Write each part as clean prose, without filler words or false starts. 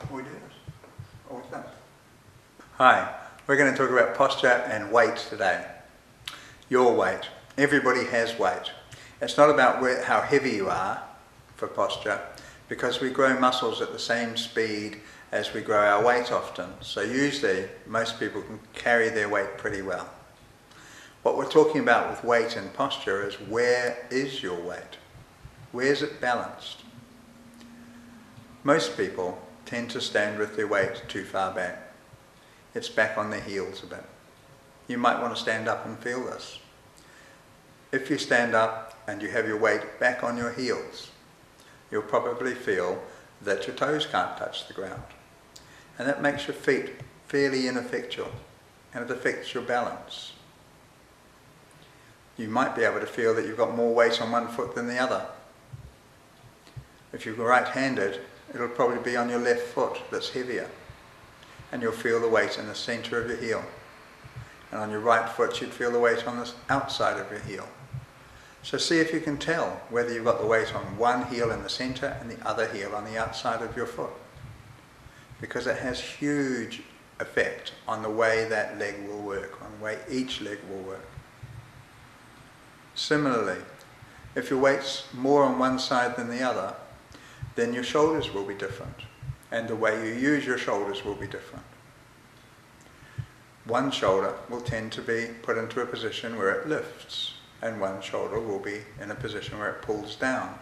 We do this all the time. Hi, we're going to talk about posture and weight today. Your weight. Everybody has weight. It's not about how heavy you are for posture, because we grow muscles at the same speed as we grow our weight often. So usually most people can carry their weight pretty well. What we're talking about with weight and posture is, where is your weight? Where is it balanced? Most people tend to stand with their weight too far back. It's back on their heels a bit. You might want to stand up and feel this. If you stand up and you have your weight back on your heels, you'll probably feel that your toes can't touch the ground. And that makes your feet fairly ineffectual, and it affects your balance. You might be able to feel that you've got more weight on one foot than the other. If you're right-handed, it'll probably be on your left foot that's heavier, and you'll feel the weight in the centre of your heel. And on your right foot, you'd feel the weight on the outside of your heel. So see if you can tell whether you've got the weight on one heel in the centre and the other heel on the outside of your foot, because it has huge effect on the way that leg will work, on the way each leg will work. Similarly, if your weight's more on one side than the other, then your shoulders will be different, and the way you use your shoulders will be different. One shoulder will tend to be put into a position where it lifts, and one shoulder will be in a position where it pulls down.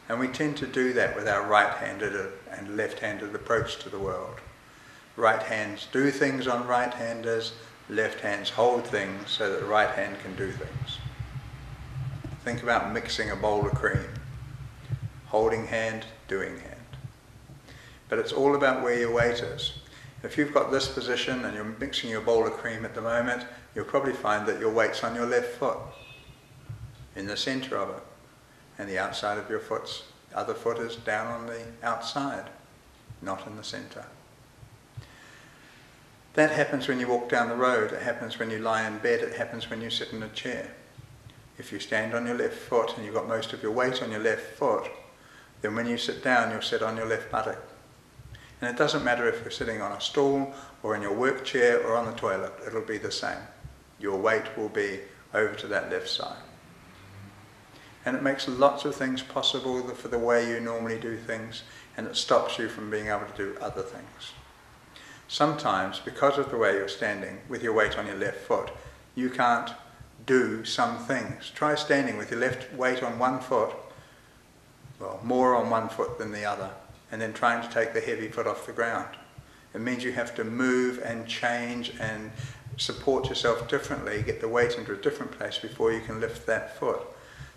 And we tend to do that with our right-handed and left-handed approach to the world. Right hands do things on right-handers, left hands hold things so that the right hand can do things. Think about mixing a bowl of cream. Holding hand, doing hand. But it's all about where your weight is. If you've got this position and you're mixing your bowl of cream at the moment, you'll probably find that your weight's on your left foot, in the centre of it, and the outside of your other foot is down on the outside, not in the centre. That happens when you walk down the road, it happens when you lie in bed, it happens when you sit in a chair. If you stand on your left foot and you've got most of your weight on your left foot, then when you sit down, you'll sit on your left buttock. And it doesn't matter if you're sitting on a stool or in your work chair or on the toilet, it'll be the same. Your weight will be over to that left side. And it makes lots of things possible for the way you normally do things, and it stops you from being able to do other things. Sometimes, because of the way you're standing with your weight on your left foot, you can't do some things. Try standing with your left weight on one foot, well, more on one foot than the other, and then trying to take the heavy foot off the ground. It means you have to move and change and support yourself differently, get the weight into a different place before you can lift that foot.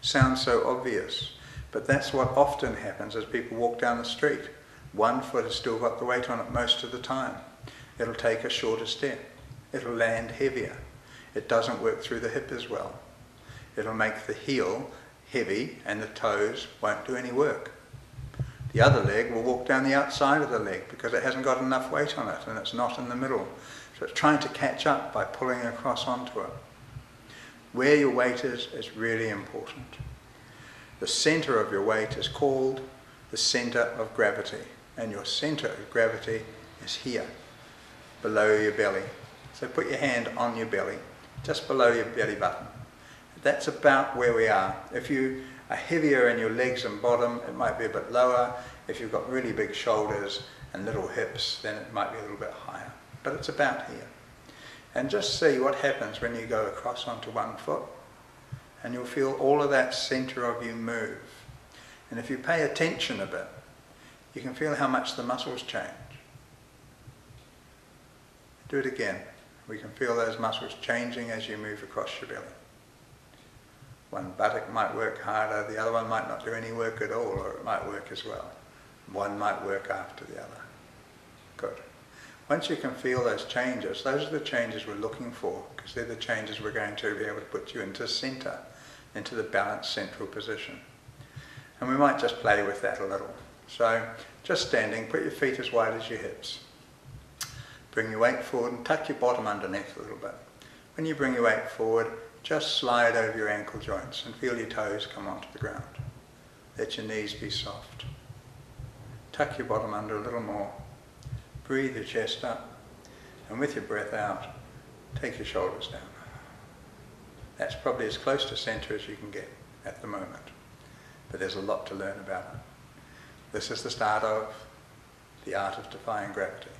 Sounds so obvious, but that's what often happens as people walk down the street. One foot has still got the weight on it most of the time. It'll take a shorter step. It'll land heavier. It doesn't work through the hip as well. It'll make the heel heavy and the toes won't do any work. The other leg will walk down the outside of the leg because it hasn't got enough weight on it and it's not in the middle. So it's trying to catch up by pulling across onto it. Where your weight is really important. The centre of your weight is called the centre of gravity, and your centre of gravity is here, below your belly. So put your hand on your belly, just below your belly button. That's about where we are. If you are heavier in your legs and bottom, it might be a bit lower. If you've got really big shoulders and little hips, then it might be a little bit higher. But it's about here. And just see what happens when you go across onto one foot, and you'll feel all of that centre of you move. And if you pay attention a bit, you can feel how much the muscles change. Do it again. We can feel those muscles changing as you move across your belly. One buttock might work harder, the other one might not do any work at all, or it might work as well. One might work after the other. Good. Once you can feel those changes, those are the changes we're looking for, because they're the changes we're going to be able to put you into centre, into the balanced central position. And we might just play with that a little. So, just standing, put your feet as wide as your hips. Bring your weight forward and tuck your bottom underneath a little bit. When you bring your weight forward, just slide over your ankle joints and feel your toes come onto the ground. Let your knees be soft. Tuck your bottom under a little more. Breathe your chest up, and with your breath out, take your shoulders down. That's probably as close to center as you can get at the moment, but there's a lot to learn about it. This is the start of the art of defying gravity.